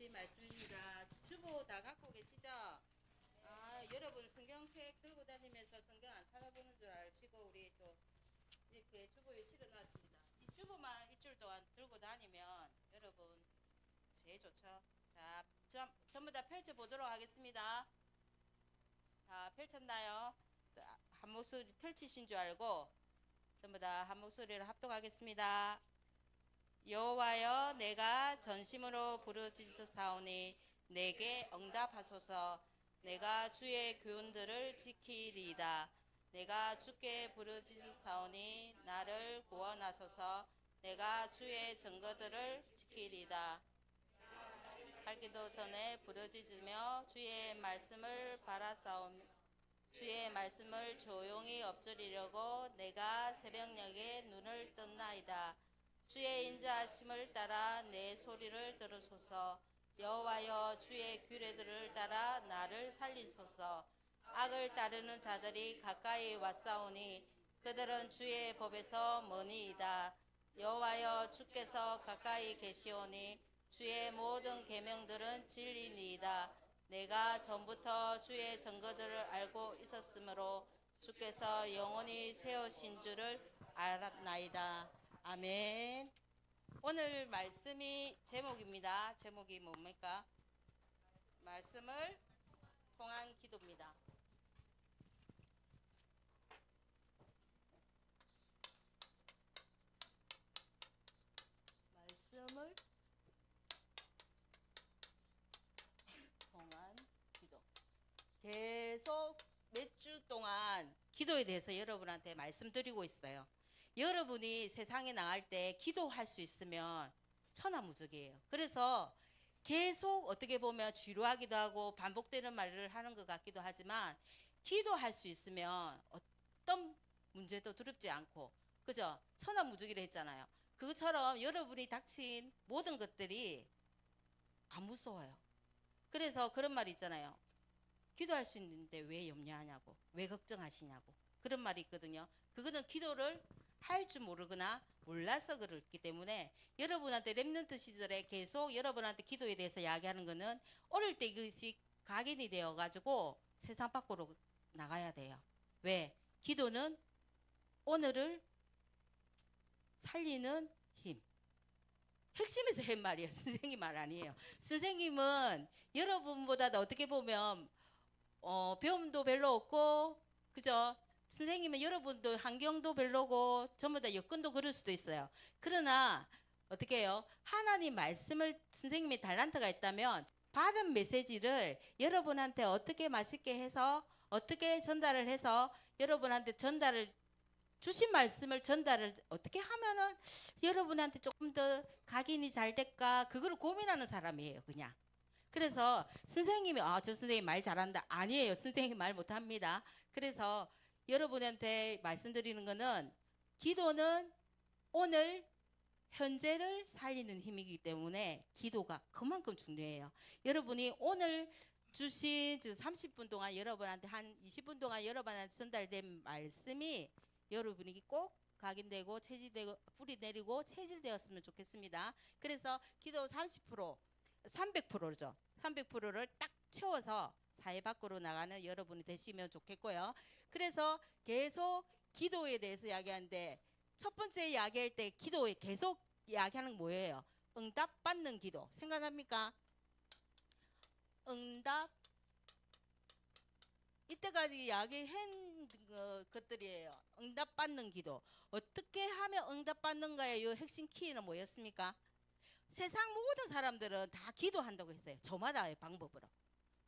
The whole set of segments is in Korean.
주신 말씀입니다. 주보 다 갖고 계시죠? 여러분 성경책 들고 다니면서 성경 안 찾아보는 줄 아시고 우리 또 이렇게 주보에 실어놨습니다. 이 주보만 일주일 동안 들고 다니면 여러분 제일 좋죠. 자, 전부 다 펼쳐보도록 하겠습니다. 다 펼쳤나요? 한 목소리 펼치신 줄 알고 전부 다 한 목소리로 합독하겠습니다. 여호와여, 내가 전심으로 부르짖으사오니 내게 응답하소서. 내가 주의 교훈들을 지키리이다. 내가 주께 부르짖으사오니 나를 구원하소서. 내가 주의 증거들을 지키리이다. 밝기도 전에 부르짖으며 주의 말씀을 바라사오며 주의 말씀을 조용히 엎드리려고 내가 새벽녘에 눈을 떴나이다. 주의 인자하심을 따라 내 소리를 들으소서. 여호와여, 주의 규례들을 따라 나를 살리소서. 악을 따르는 자들이 가까이 왔사오니 그들은 주의 법에서 머니이다. 여호와여, 주께서 가까이 계시오니 주의 모든 계명들은 진리니이다. 내가 전부터 주의 증거들을 알고 있었으므로 주께서 영원히 세우신 줄을 알았나이다. 아멘. 오늘 말씀이 제목입니다. 제목이 뭡니까? 말씀을 통한 기도입니다. 말씀을 통한 기도. 계속 몇 주 동안 기도에 대해서 여러분한테 말씀드리고 있어요. 여러분이 세상에 나갈 때 기도할 수 있으면 천하무적이에요. 그래서 계속 어떻게 보면 지루하기도 하고 반복되는 말을 하는 것 같기도 하지만 기도할 수 있으면 어떤 문제도 두렵지 않고, 그죠? 천하무적이라 했잖아요. 그것처럼 여러분이 닥친 모든 것들이 안 무서워요. 그래서 그런 말이 있잖아요. 기도할 수 있는데 왜 염려하냐고, 왜 걱정하시냐고, 그런 말이 있거든요. 그거는 기도를 할 줄 모르거나 몰라서 그렇기 때문에 여러분한테 렘넌트 시절에 계속 여러분한테 기도에 대해서 이야기하는 거는 어릴 때 이것이 각인이 되어 가지고 세상 밖으로 나가야 돼요. 왜? 기도는 오늘을 살리는 힘. 핵심에서 한 말이에요. 선생님 말 아니에요. 선생님은 여러분보다도 어떻게 보면 배움도 별로 없고, 그죠? 선생님은 여러분도 환경도 별로고 전부 다 여건도 그럴 수도 있어요. 그러나 어떻게 해요? 하나님 말씀을 선생님이 달란트가 있다면 받은 메시지를 여러분한테 어떻게 맛있게 해서 어떻게 전달을 해서 여러분한테 전달을 주신 말씀을 전달을 어떻게 하면은 여러분한테 조금 더 각인이 잘 될까, 그걸 고민하는 사람이에요, 그냥. 그래서 선생님이 저 선생님 말 잘한다. 아니에요. 선생님 말 못합니다. 그래서 여러분한테 말씀드리는 거는 기도는 오늘 현재를 살리는 힘이기 때문에 기도가 그만큼 중요해요. 여러분이 오늘 주신 30분 동안 여러분한테 한 20분 동안 여러분한테 전달된 말씀이 여러분에게 꼭 각인되고 체질되고 뿌리 내리고 체질되었으면 좋겠습니다. 그래서 기도 30%, 300%죠. 300%를 딱 채워서 사회 밖으로 나가는 여러분이 되시면 좋겠고요. 그래서 계속 기도에 대해서 이야기하는데 첫 번째 이야기할 때 기도에 계속 이야기하는 게 뭐예요? 응답 받는 기도. 생각납니까? 응답. 이때까지 이야기한 것들이에요. 응답 받는 기도. 어떻게 하면 응답 받는가의 이 핵심 키는 뭐였습니까? 세상 모든 사람들은 다 기도한다고 했어요. 저마다의 방법으로.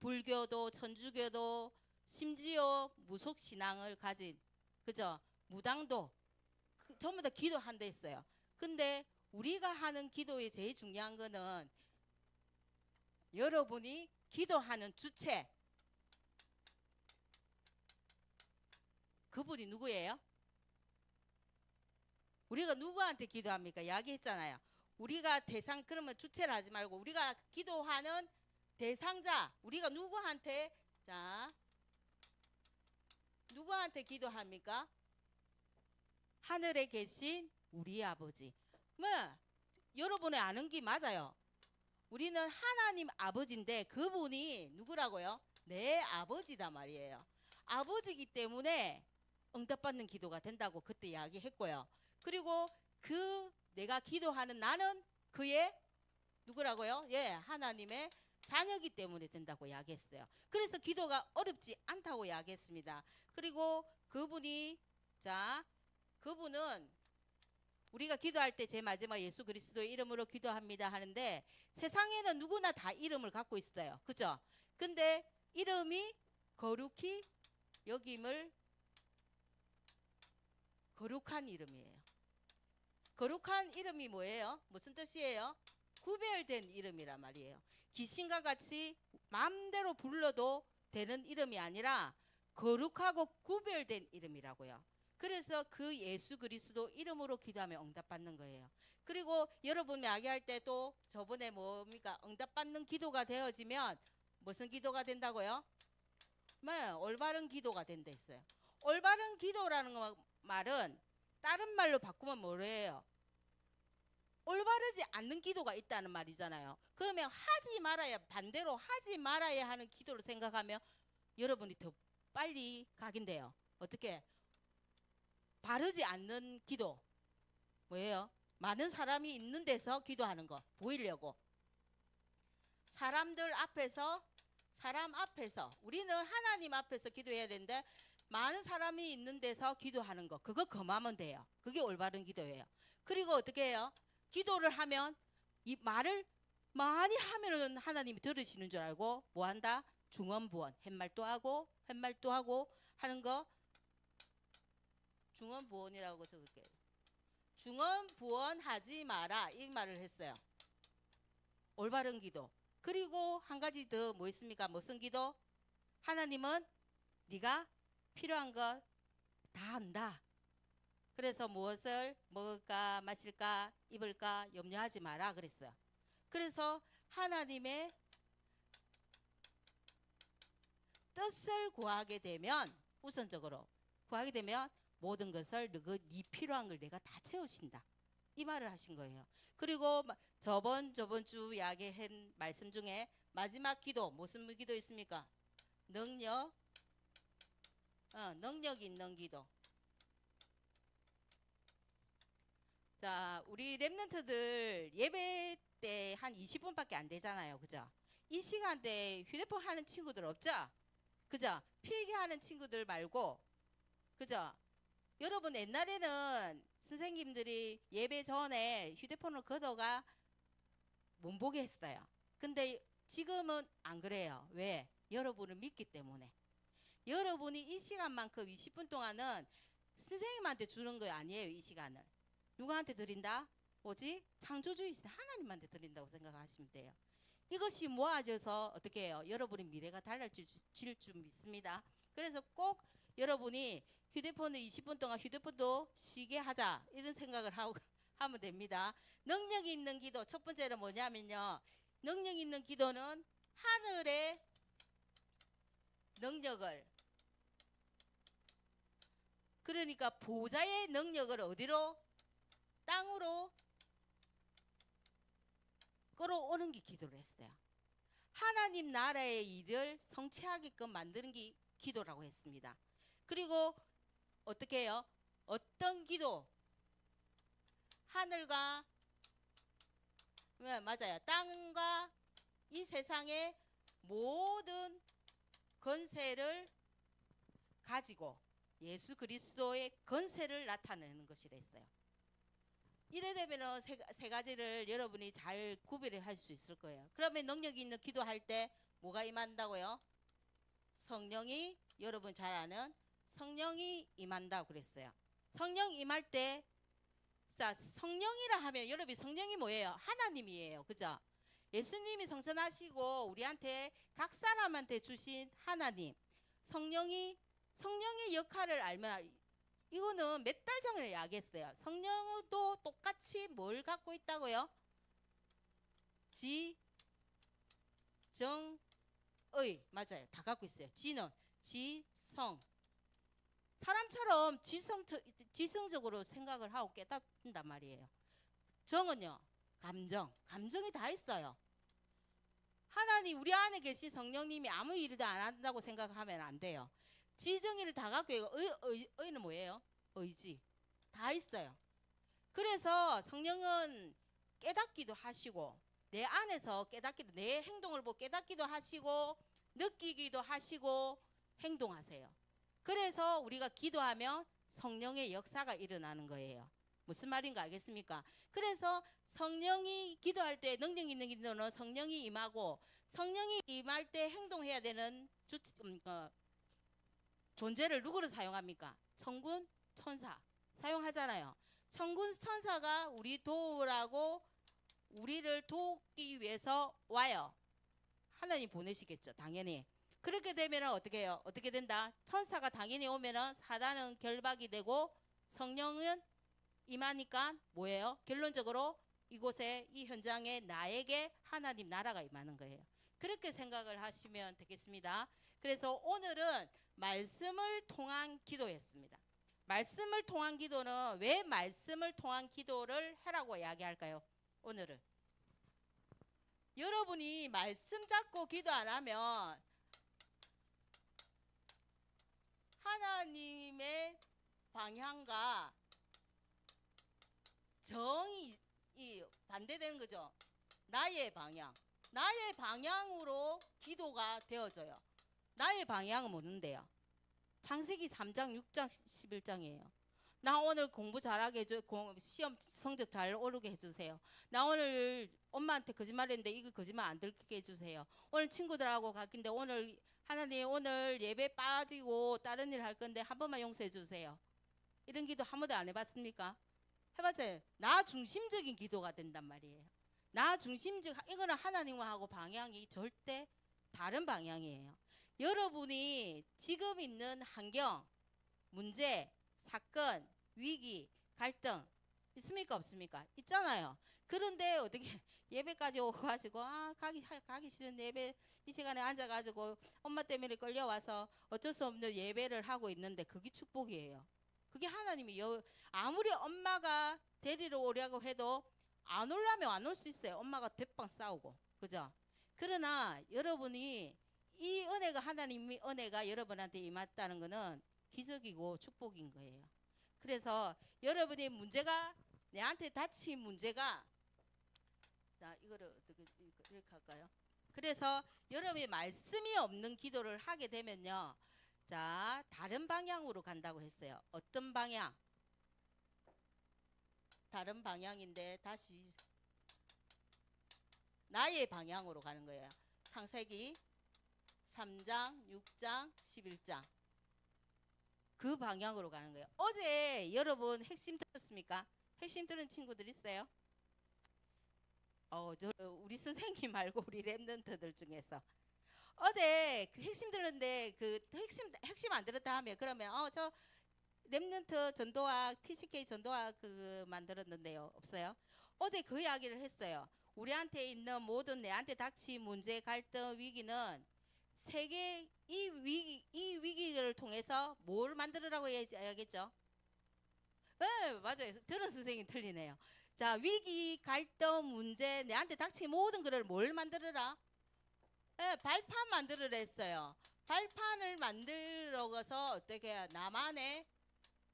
불교도 천주교도 심지어 무속신앙을 가진, 그죠? 무당도 전부 다 기도한다 했어요. 근데 우리가 하는 기도의 제일 중요한 거는 여러분이 기도하는 주체, 그분이 누구예요? 우리가 누구한테 기도합니까? 이야기했잖아요. 우리가 대상, 그러면 주체를 하지 말고 우리가 기도하는 대상자, 우리가 누구한테, 자, 누구한테 기도합니까? 하늘에 계신 우리 아버지. 뭐 여러분이 아는 게 맞아요. 우리는 하나님 아버지인데 그분이 누구라고요? 내 아버지다 말이에요. 아버지이기 때문에 응답받는 기도가 된다고 그때 이야기했고요. 그리고 그 내가 기도하는 나는 그의 누구라고요? 예, 하나님의 자녀이기 때문에 된다고 이야기했어요. 그래서 기도가 어렵지 않다고 이야기했습니다. 그리고 그분이 그분은 우리가 기도할 때 제 마지막 예수 그리스도의 이름으로 기도합니다 하는데 세상에는 누구나 다 이름을 갖고 있어요. 그죠? 근데 이름이 거룩히 여김을 거룩한 이름이에요. 거룩한 이름이 뭐예요? 무슨 뜻이에요? 구별된 이름이란 말이에요. 귀신과 같이 마음대로 불러도 되는 이름이 아니라 거룩하고 구별된 이름이라고요. 그래서 그 예수 그리스도 이름으로 기도하면 응답받는 거예요. 그리고 여러분 이야기할 때도 저번에 뭡니까? 응답받는 기도가 되어지면 무슨 기도가 된다고요? 네, 올바른 기도가 된다 했어요. 올바른 기도라는 말은 다른 말로 바꾸면 뭐래요? 올바르지 않는 기도가 있다는 말이잖아요. 그러면 하지 말아야 반대로 하지 말아야 하는 기도를 생각하면 여러분이 더 빨리 가긴데요. 어떻게? 바르지 않는 기도 뭐예요? 많은 사람이 있는 데서 기도하는 거 보이려고 사람 앞에서 우리는 하나님 앞에서 기도해야 되는데 많은 사람이 있는 데서 기도하는 거 그거 금하면 돼요. 그게 올바른 기도예요. 그리고 어떻게 해요? 기도를 하면 이 말을 많이 하면은 하나님이 들으시는 줄 알고 뭐 한다? 중언부언 햇말도 하고 햇말도 하고 하는 거 중언부언이라고 적을게요. 중언부언하지 마라 이 말을 했어요. 올바른 기도. 그리고 한 가지 더 뭐 있습니까? 무슨 기도? 하나님은 네가 필요한 거 다 안다. 그래서 무엇을 먹을까 마실까 입을까 염려하지 마라 그랬어요. 그래서 하나님의 뜻을 구하게 되면 우선적으로 구하게 되면 모든 것을 네 필요한 걸 내가 다 채우신다. 이 말을 하신 거예요. 그리고 저번 주 이야기한 말씀 중에 마지막 기도 무슨 기도 있습니까? 능력 있는 기도. 자, 우리 랩런트들 예배 때 한 20분밖에 안 되잖아요. 그죠? 이 시간대 휴대폰 하는 친구들 없죠? 그죠? 필기하는 친구들 말고 그죠? 여러분 옛날에는 선생님들이 예배 전에 휴대폰을 걷어가 못 보게 했어요. 근데 지금은 안 그래요. 왜? 여러분을 믿기 때문에. 여러분이 이 시간만큼 20분 동안은 선생님한테 주는 거 아니에요. 이 시간을. 누구한테 드린다? 오직 창조주이신 하나님한테 드린다고 생각하시면 돼요. 이것이 모아져서 어떻게 해요? 여러분의 미래가 달라질 줄 믿습니다. 그래서 꼭 여러분이 휴대폰을 20분 동안 휴대폰도 쉬게 하자 이런 생각을 하면 됩니다. 능력 있는 기도 첫 번째는 뭐냐면요. 능력 있는 기도는 하늘의 능력을 그러니까 보좌의 능력을 어디로? 땅으로 끌어오는 게 기도를 했어요. 하나님 나라의 일을 성취하게끔 만드는 게 기도라고 했습니다. 그리고 어떻게 해요? 어떤 기도? 하늘과 맞아요. 땅과 이 세상의 모든 권세를 가지고 예수 그리스도의 권세를 나타내는 것이라 했어요. 이래 되면 세 가지를 여러분이 잘 구별을 할 수 있을 거예요. 그러면 능력이 있는 기도할 때 뭐가 임한다고요? 성령이 여러분 잘 아는 성령이 임한다고 그랬어요. 성령 임할 때 자, 성령이라 하면 여러분 성령이 뭐예요? 하나님이에요. 그죠? 예수님이 성천하시고 우리한테 각 사람한테 주신 하나님 성령의 역할을 알면 이거는 몇 달 전에 이야기했어요. 성령도 똑같이 뭘 갖고 있다고요? 맞아요. 다 갖고 있어요. 지는 지성 사람처럼 지성적으로 생각을 하고 깨닫는단 말이에요. 정은요 감정이 다 있어요. 우리 안에 계신 성령님이 아무 일도 안 한다고 생각하면 안 돼요. 지정의를 다 갖고 있고 의는 뭐예요? 의지. 다 있어요. 그래서 성령은 깨닫기도 하시고 내 안에서 깨닫기도 내 행동을 보고 깨닫기도 하시고 느끼기도 하시고 행동하세요. 그래서 우리가 기도하면 성령의 역사가 일어나는 거예요. 무슨 말인가 알겠습니까? 그래서 성령이 기도할 때 능력 있는 기도는 성령이 임하고 성령이 임할 때 행동해야 되는 존재를 누구를 사용합니까? 천군 천사 사용하잖아요. 천군 천사가 우리 도우라고 우리를 돕기 위해서 와요. 하나님 보내시겠죠, 당연히. 그렇게 되면 어떻게 해요? 어떻게 된다? 천사가 당연히 오면은 사단은 결박이 되고 성령은 임하니까 뭐예요? 결론적으로 이곳에 이 현장에 나에게 하나님 나라가 임하는 거예요. 그렇게 생각을 하시면 되겠습니다. 그래서 오늘은 말씀을 통한 기도였습니다. 말씀을 통한 기도는 왜 말씀을 통한 기도를 하라고 이야기할까요? 오늘은 여러분이 말씀 잡고 기도 안 하면 하나님의 방향과 정이 반대되는 거죠. 나의 방향으로 기도가 되어져요. 나의 방향은 뭐는데요? 창세기 3장, 6장, 11장이에요. 나 오늘 공부 잘하게 해줘, 시험 성적 잘 오르게 해주세요. 나 오늘 엄마한테 거짓말했는데 이거 거짓말 안 들키게 해주세요. 오늘 친구들하고 갔긴데 오늘 하나님 오늘 예배 빠지고 다른 일 할 건데 한 번만 용서해 주세요. 이런 기도 한 번도 안 해봤습니까? 해봤어요. 나 중심적인 기도가 된단 말이에요. 나 중심적, 이거는 하나님하고 방향이 절대 다른 방향이에요. 여러분이 지금 있는 환경, 문제, 사건, 위기, 갈등 있습니까? 없습니까? 있잖아요. 그런데 어떻게 예배까지 오가지고 가기 싫은 예배 이 시간에 앉아가지고 엄마 때문에 끌려와서 어쩔 수 없는 예배를 하고 있는데 그게 축복이에요. 그게 하나님이 아무리 엄마가 데리러 오려고 해도 안 오려면 안 올 수 있어요. 엄마가 대빵 싸우고 그죠? 그러나 여러분이 이 은혜가 하나님의 은혜가 여러분한테 임했다는 것은 기적이고 축복인 거예요. 그래서 여러분의 문제가 내한테 닥친 문제가 자 이거를 어떻게 이렇게 할까요? 그래서 여러분이 말씀이 없는 기도를 하게 되면요. 자 다른 방향으로 간다고 했어요. 어떤 방향? 다른 방향인데 다시 나의 방향으로 가는 거예요. 창세기 3장, 6장, 11장 그 방향으로 가는 거예요. 어제 여러분 핵심 들었습니까? 핵심 들은 친구들 있어요? 우리 선생님 말고 우리 랩런트들 중에서 어제 그 핵심 들었는데 그 핵심 안 들었다 하면 그러면 저 랩런트 전도학 TCK 전도학 그 만들었는데요. 없어요? 어제 그 이야기를 했어요. 우리한테 있는 모든 내한테 닥친 문제, 갈등, 위기는 세계 이 위기를 통해서 뭘 만들으라고 이야기했죠? 네, 맞아요. 들은 선생님 틀리네요. 자, 위기, 갈등, 문제, 내한테 닥친 모든 것을 뭘 만들어라? 네, 발판 만들으라 했어요. 발판을 만들어서 어떻게 해야 나만의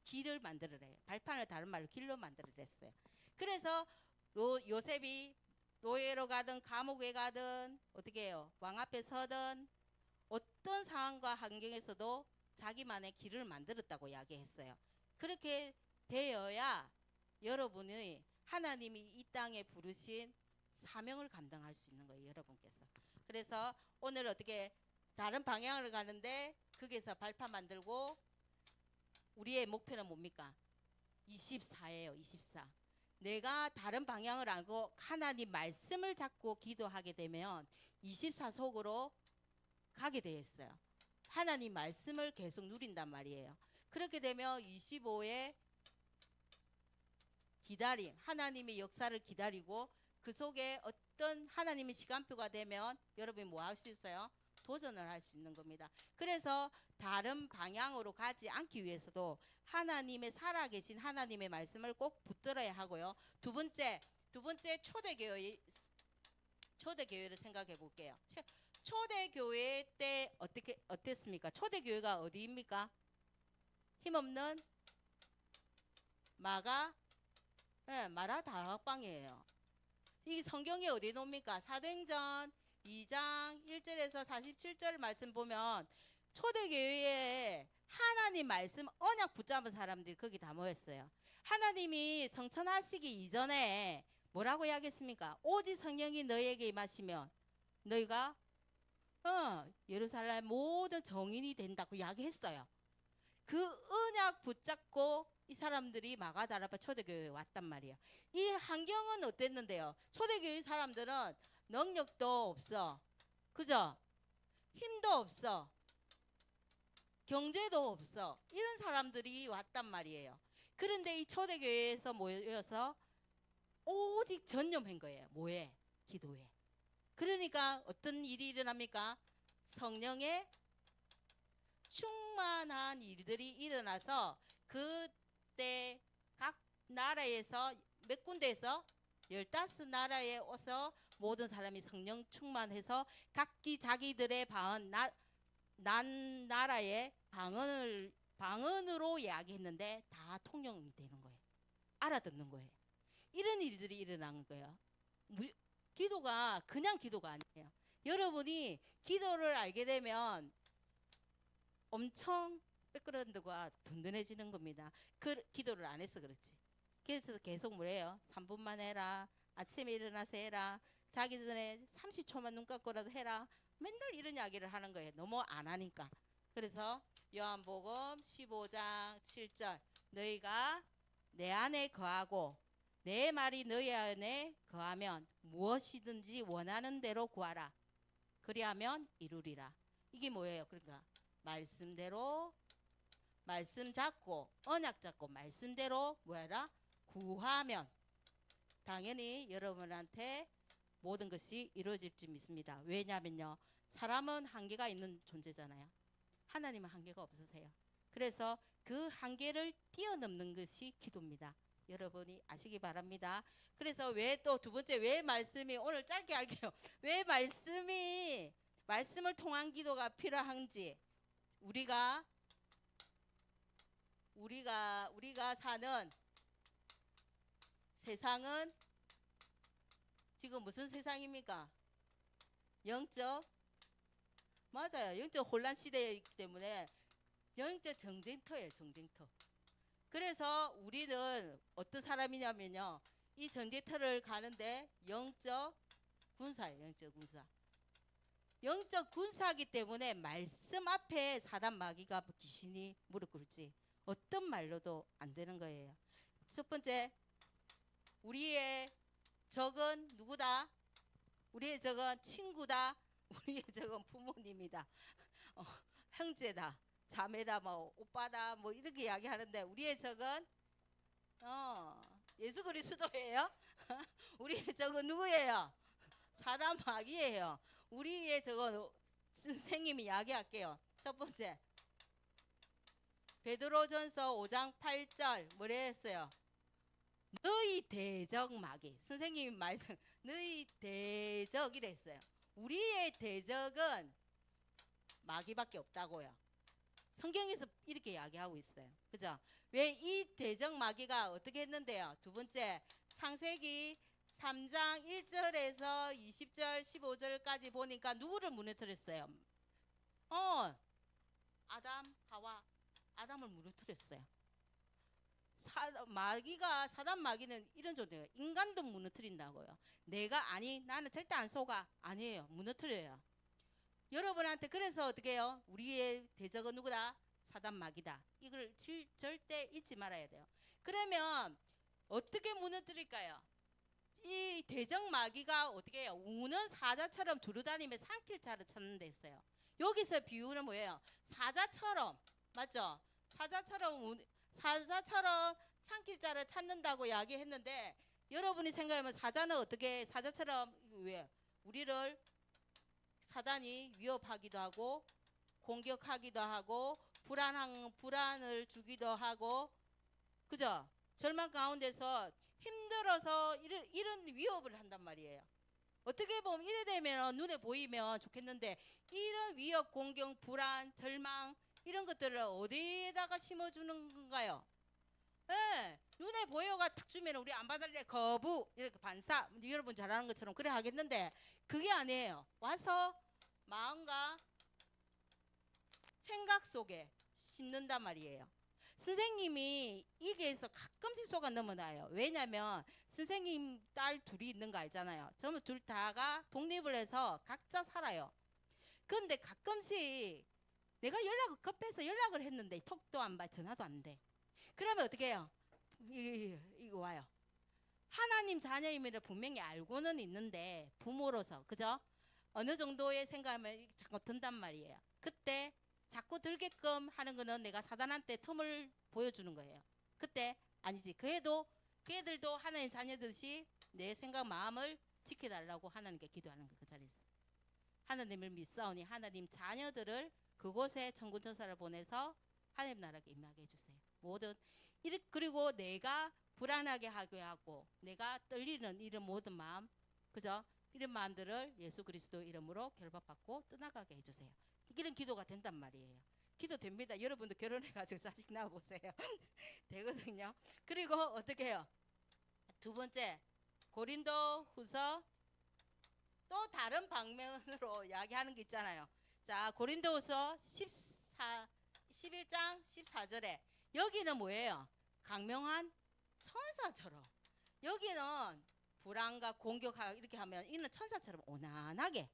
길을 만들으래요. 발판을 다른 말로 길로 만들으라 했어요. 그래서 요셉이 노예로 가든 감옥에 가든 어떻게 해요? 왕 앞에 서든 어떤 상황과 환경에서도 자기만의 길을 만들었다고 이야기했어요. 그렇게 되어야 여러분이 하나님이 이 땅에 부르신 사명을 감당할 수 있는 거예요. 여러분께서. 그래서 오늘 어떻게 다른 방향을 가는데 거기서 발판 만들고 우리의 목표는 뭡니까? 24예요. 24. 내가 다른 방향을 알고 하나님 말씀을 잡고 기도하게 되면 24 속으로 가게 되어 있어요. 하나님 말씀을 계속 누린단 말이에요. 그렇게 되면 25에 기다림, 하나님의 역사를 기다리고 그 속에 어떤 하나님의 시간표가 되면 여러분이 뭐 할 수 있어요? 도전을 할 수 있는 겁니다. 그래서 다른 방향으로 가지 않기 위해서도 하나님의 살아계신 하나님의 말씀을 꼭 붙들어야 하고요. 두 번째 초대교회를 생각해 볼게요. 초대교회 때 어땠습니까? 초대교회가 어디입니까? 힘없는 마라 다락방이에요. 이 성경이 어디 놓습니까? 사도행전 2장 1절에서 47절 말씀 보면 초대교회에 하나님 말씀 언약 붙잡은 사람들이 거기 다 모였어요. 하나님이 성천하시기 이전에 뭐라고 이야기했습니까? 오직 성령이 너희에게 임하시면 너희가 예루살렘 모든 정인이 된다고 이야기했어요. 그 언약 붙잡고 이 사람들이 마가다라바 초대교회에 왔단 말이에요. 이 환경은 어땠는데요? 초대교회 사람들은 능력도 없어, 그죠? 힘도 없어, 경제도 없어, 이런 사람들이 왔단 말이에요. 그런데 이 초대교회에서 모여서 오직 전념한 거예요. 뭐에? 기도에. 그러니까 어떤 일이 일어납니까? 성령의 충만한 일들이 일어나서 그때 각 나라에서 몇 군데에서 15나라에 와서 모든 사람이 성령 충만해서 각기 자기들의 난 나라의 방언으로 이야기했는데 다 통용이 되는 거예요. 알아듣는 거예요. 이런 일들이 일어난 거예요. 기도가 그냥 기도가 아니에요. 여러분이 기도를 알게 되면 엄청 백그라운드가 든든해지는 겁니다. 기도를 안 해서 그렇지. 그래서 계속 뭐래요? 3분만 해라. 아침에 일어나서 해라. 자기 전에 30초만 눈 감고라도 해라. 맨날 이런 이야기를 하는 거예요. 너무 안 하니까. 그래서 요한복음 15장 7절 너희가 내 안에 거하고 내 말이 너희 안에 거하면 무엇이든지 원하는 대로 구하라. 그리하면 이루리라. 이게 뭐예요? 그러니까 말씀대로 말씀 잡고 언약 잡고 말씀대로 뭐해라? 구하면 당연히 여러분한테 모든 것이 이루어질 줄 믿습니다. 왜냐면요, 사람은 한계가 있는 존재잖아요. 하나님은 한계가 없으세요. 그래서 그 한계를 뛰어넘는 것이 기도입니다. 여러분이 아시기 바랍니다. 그래서 왜 또 두 번째 왜 말씀이 오늘 짧게 할게요. 왜 말씀을 통한 기도가 필요한지 우리가 사는 세상은 지금 무슨 세상입니까? 맞아요. 영적 혼란 시대이기 때문에 영적 전쟁터예요. 전쟁터. 그래서 우리는 어떤 사람이냐면요, 이 전쟁터를 가는데 영적 군사예요. 영적 군사이기 때문에 말씀 앞에 사단 마귀가 귀신이 무릎 꿇지 어떤 말로도 안 되는 거예요. 첫 번째, 우리의 적은 누구다? 우리의 적은 친구다. 우리의 적은 부모님이다. 형제다. 자매다. 뭐 오빠다. 뭐 이렇게 이야기하는데 우리의 적은 예수 그리스도예요. 우리의 적은 누구예요? 사단 마귀예요. 우리의 적은 선생님이 이야기할게요. 첫 번째, 베드로전서 5장 8절 뭐래 했어요? 너희 대적 마귀. 선생님이 말씀 너희 대적이라 했어요. 우리의 대적은 마귀밖에 없다고요. 성경에서 이렇게 이야기하고 있어요. 그죠? 왜 이 대적 마귀가 어떻게 했는데요? 두 번째, 창세기 3장 1절에서 20절 15절까지 보니까 누구를 무너뜨렸어요? 아담을 무너뜨렸어요. 사단 마귀는 이런 존재예요. 인간도 무너뜨린다고요. 나는 절대 안 속아. 아니에요. 무너뜨려요. 여러분한테 그래서 어떻게 해요? 우리의 대적은 누구다? 사단 마귀다. 이걸 절대 잊지 말아야 돼요. 그러면 어떻게 무너뜨릴까요? 이 대적 마귀가 어떻게 해요? 우는 사자처럼 두루다니며 삼킬 자를 찾는 데 있어요. 여기서 비유는 뭐예요? 사자처럼, 맞죠? 사자처럼 삼킬 자를 찾는다고 이야기했는데 여러분이 생각하면 사자처럼 왜 우리를 사단이 위협하기도 하고 공격하기도 하고 불안을 주기도 하고, 그죠? 절망 가운데서 힘들어서 이런 위협을 한단 말이에요. 어떻게 보면 이래 되면 눈에 보이면 좋겠는데 이런 위협, 공경, 불안, 절망 이런 것들을 어디에다가 심어주는 건가요? 예, 눈에 보여가 탁 주면 우리 안 받을래 거부 이렇게 반사 여러분 잘하는 것처럼 그래 하겠는데 그게 아니에요. 와서 마음과 생각 속에 심는단 말이에요. 선생님이 이게서 가끔씩 속아 넘어나요. 왜냐면 선생님 딸 둘이 있는 거 알잖아요. 전부 둘 다가 독립을 해서 각자 살아요. 근데 가끔씩 내가 연락을 급해서 연락을 했는데 톡도 안 받, 전화도 안 돼. 그러면 어떻게 해요? 이거 와요. 하나님 자녀임을 분명히 알고는 있는데 부모로서 그죠? 어느 정도의 생각을 자꾸 든단 말이에요. 그때 자꾸 들게끔 하는 거는 내가 사단한테 틈을 보여주는 거예요. 그때 아니지. 걔들도 하나님 자녀듯이 내 생각 마음을 지켜달라고 하나님께 기도하는 거 그 자리에서. 하나님을 믿사오니 하나님 자녀들을 그곳에 천군천사를 보내서 하나님 나라에 임하게 해주세요. 모든 그리고 내가 불안하게 하게 하고 내가 떨리는 이런 모든 마음 그죠? 이런 마음들을 예수 그리스도 이름으로 결박받고 떠나가게 해주세요. 이런 기도가 된단 말이에요. 기도 됩니다. 여러분도 결혼해가지고 자식 낳아보세요. 되거든요. 그리고 어떻게 해요? 두 번째 고린도 후서 또 다른 방면으로 이야기하는 게 있잖아요. 자, 고린도후서 11장 14절에 여기는 뭐예요? 강명한 천사처럼. 여기는 불안과 공격하고 이렇게 하면 이는 천사처럼 오난하게.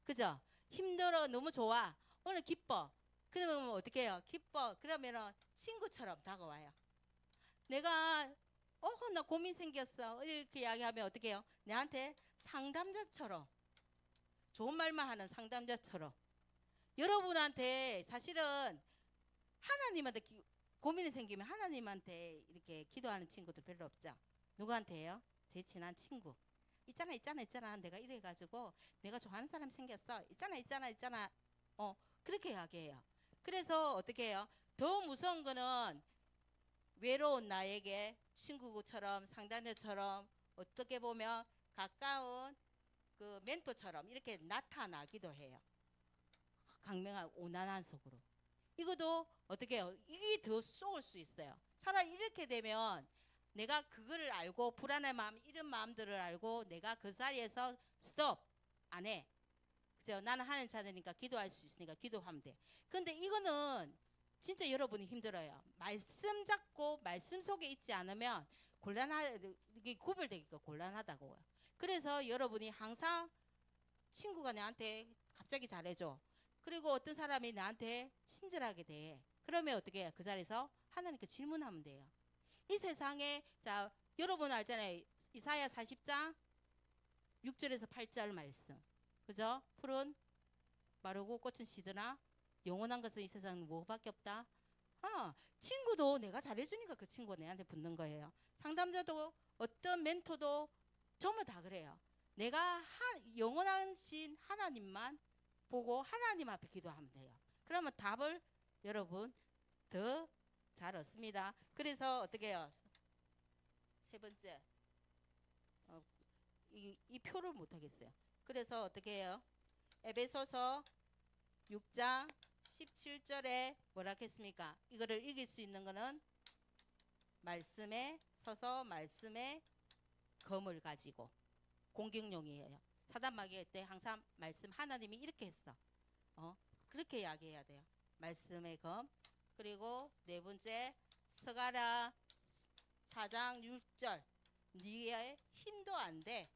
그죠? 힘들어 너무 좋아. 오늘 기뻐. 그러면 어떻게 해요? 기뻐. 그러면은 친구처럼 다가와요. 내가 나 고민 생겼어. 이렇게 이야기하면 어떻게 해요? 내한테 상담자처럼 좋은 말만 하는 상담자처럼 여러분한테 사실은 하나님한테 고민이 생기면 하나님한테 이렇게 기도하는 친구들 별로 없죠. 누구한테요? 제 친한 친구. 있잖아. 내가 이래가지고 내가 좋아하는 사람 생겼어. 있잖아. 그렇게 이야기해요. 그래서 어떻게 해요? 더 무서운 거는 외로운 나에게 친구처럼 상담자처럼 어떻게 보면 가까운 그 멘토처럼 이렇게 나타나기도 해요. 강명한 오난한 속으로. 이것도 어떻게 해요? 이게 더 쏘을 수 있어요. 차라리 이렇게 되면 내가 그거를 알고 불안한 마음 이런 마음들을 알고 내가 그 자리에서 스톱 안 해. 그죠? 나는 하나님 자녀니까 기도할 수 있으니까 기도하면 돼. 근데 이거는 진짜 여러분이 힘들어요. 말씀 잡고 말씀 속에 있지 않으면 이게 구별되기가 곤란하다고요. 그래서 여러분이 항상 친구가 나한테 갑자기 잘해줘. 그리고 어떤 사람이 나한테 친절하게 돼. 그러면 어떻게 해요? 그 자리에서 하나님께 질문하면 돼요. 이 세상에 자 여러분 알잖아요. 이사야 40장 6절에서 8절 말씀. 그죠? 푸른 마르고 꽃은 시드나 영원한 것은 이 세상에 뭐밖에 없다. 친구도 내가 잘해주니까 그 친구가 내한테 붙는 거예요. 상담자도 어떤 멘토도 전부 다 그래요. 내가 영원하신 하나님만 보고 하나님 앞에 기도하면 돼요. 그러면 답을 여러분 더 잘 얻습니다. 그래서 어떻게 해요? 세 번째 이 표를 못 하겠어요. 그래서 어떻게 해요? 에베소서 6장 17절에 뭐라 했습니까? 이거를 이길 수 있는 거는 말씀에 서서 말씀의 검을 가지고 공격용이에요. 사단 마귀할 때 항상 말씀 하나님이 이렇게 했어. 그렇게 이야기해야 돼요. 말씀의 검. 그리고 네 번째 스가랴 4장 6절 네의 힘도 안 돼.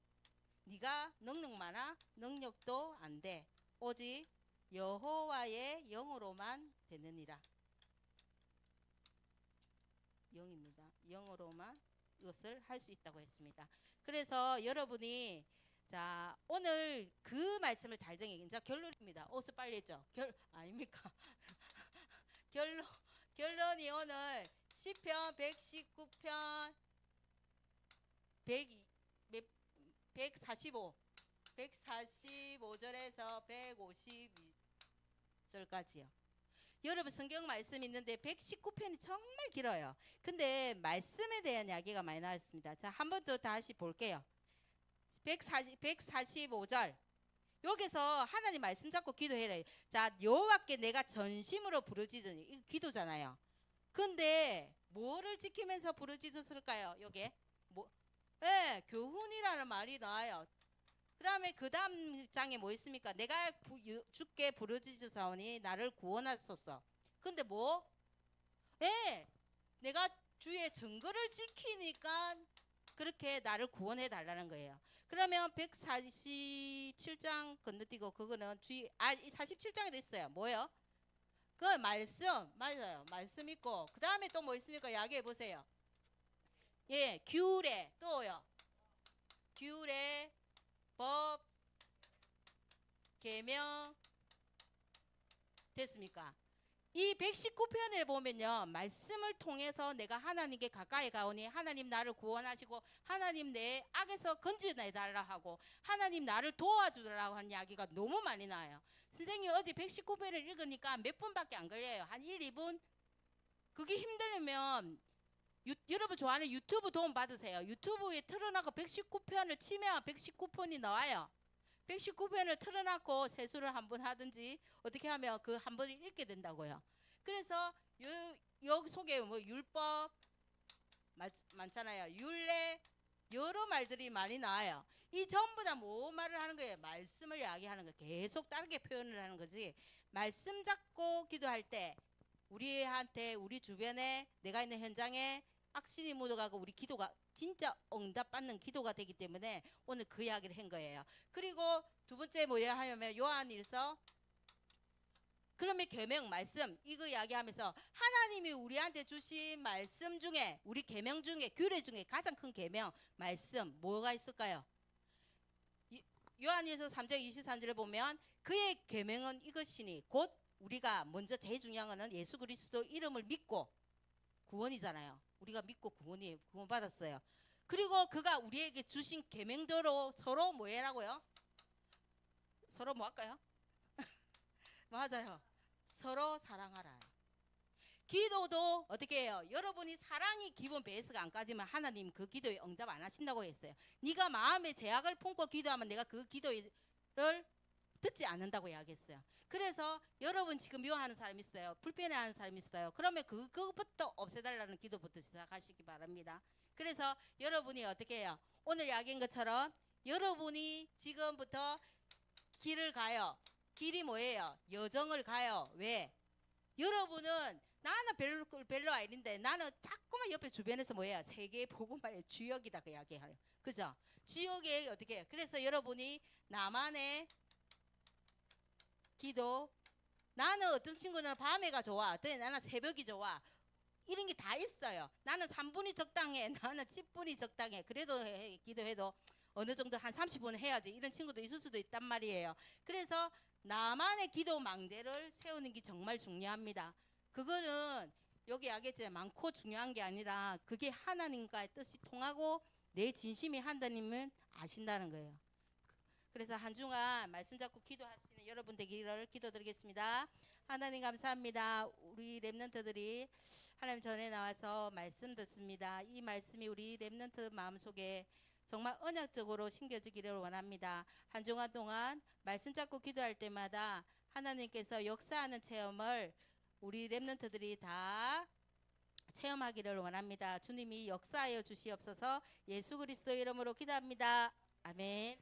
네가 능력 많아 능력도 안 돼. 오직 여호와의 영으로만 되느니라. 영입니다. 영으로만 이것을 할 수 있다고 했습니다. 그래서 여러분이 자 오늘 그 말씀을 잘 정해. 이제 결론입니다. 옷을 빨리 했죠. 아닙니까? 결론이 오늘 시편 119편 145절에서 152절까지요. 여러분 성경 말씀 있는데 119편이 정말 길어요. 근데 말씀에 대한 이야기가 많이 나왔습니다. 자, 한 번 더 다시 볼게요. 145절. 여기서 하나님 말씀 잡고 기도해라. 자, 여호와께 내가 전심으로 부르짖으니 이거 기도잖아요. 근데 뭐를 지키면서 부르짖었을까요? 여기 뭐? 예, 교훈이라는 말이 나와요. 그다음에 그 다음 장에 뭐 있습니까? 내가 주께 부르짖으사오니 나를 구원하소서. 근데 뭐? 예, 내가 주의 증거를 지키니까 그렇게 나를 구원해 달라는 거예요. 그러면 147장 건너뛰고 그거는 47장에도 있어요. 뭐요? 그 말씀 맞아요. 말씀 있고 그 다음에 또 뭐 있습니까? 이야기해 보세요. 예, 규례 또요. 규례, 법, 계명 됐습니까? 이 119편을 보면요, 말씀을 통해서 내가 하나님께 가까이 가오니 하나님 나를 구원하시고 하나님 내 악에서 건져내달라 하고 하나님 나를 도와주라고 하는 이야기가 너무 많이 나와요. 선생님 어제 119편을 읽으니까 몇 분밖에 안 걸려요. 한 1, 2분? 그게 힘들면 여러분 좋아하는 유튜브 도움 받으세요. 유튜브에 틀어놓고 119편을 치면 119편이 나와요. 119편을 틀어놓고 세수를 한번 하든지 어떻게 하면 그 한 번을 읽게 된다고요. 그래서 여기 속에 뭐 율법 많잖아요. 율례 여러 말들이 많이 나와요. 이 전부 다 뭐 말을 하는 거예요? 말씀을 이야기하는 거예요. 계속 다르게 표현을 하는 거지. 말씀 잡고 기도할 때 우리한테 우리 주변에 내가 있는 현장에 악신이 묻어가고 우리 기도가 진짜 응답받는 기도가 되기 때문에 오늘 그 이야기를 한 거예요. 그리고 두 번째 뭐야 하면 요한일서 그러면 계명 말씀 이거 이야기하면서 하나님이 우리한테 주신 말씀 중에 우리 계명 중에 규례 중에 가장 큰 계명 말씀 뭐가 있을까요? 요한일서 3장 23절에 보면 그의 계명은 이것이니 곧 우리가 먼저 제일 중요한 거는 예수 그리스도 이름을 믿고 구원이잖아요. 우리가 믿고 구원 받았어요. 그리고 그가 우리에게 주신 계명대로 서로 뭐 해라고요? 서로 뭐 할까요? 맞아요. 서로 사랑하라. 기도도 어떻게 해요? 여러분이 사랑이 기본 베이스가 안 까지면 하나님 그 기도에 응답 안 하신다고 했어요. 네가 마음에 제약을 품고 기도하면 내가 그 기도를 듣지 않는다고 이야기했어요. 그래서 여러분 지금 미워하는 사람 있어요. 불편해하는 사람 있어요. 그러면 그것부터 없애달라는 기도부터 시작하시기 바랍니다. 그래서 여러분이 어떻게 해요? 오늘 이야기한 것처럼 여러분이 지금부터 길을 가요. 길이 뭐예요? 여정을 가요. 왜? 여러분은 나는 별로 아닌데 나는 자꾸만 옆에 주변에서 뭐예요? 세계 복음화의 주역이다 그 이야기해요. 그죠? 주역이 어떻게 해요? 그래서 여러분이 나만의 기도 나는 어떤 친구는 밤에가 좋아 어떤 나는 새벽이 좋아 이런 게 다 있어요. 나는 3분이 적당해 나는 10분이 적당해 그래도 기도해도 어느 정도 한 30분 해야지 이런 친구도 있을 수도 있단 말이에요. 그래서 나만의 기도 망대를 세우는 게 정말 중요합니다. 그거는 여기 이야기했지만 많고 중요한 게 아니라 그게 하나님과의 뜻이 통하고 내 진심이 하나님을 아신다는 거예요. 그래서 한 주간 말씀 잡고 기도하시는 여러분 되기를 기도드리겠습니다. 하나님 감사합니다. 우리 렘넌트들이 하나님 전에 나와서 말씀 듣습니다. 이 말씀이 우리 렘넌트 마음속에 정말 언약적으로 심겨지기를 원합니다. 한 주간 동안 말씀 잡고 기도할 때마다 하나님께서 역사하는 체험을 우리 렘넌트들이 다 체험하기를 원합니다. 주님이 역사하여 주시옵소서. 예수 그리스도 이름으로 기도합니다. 아멘.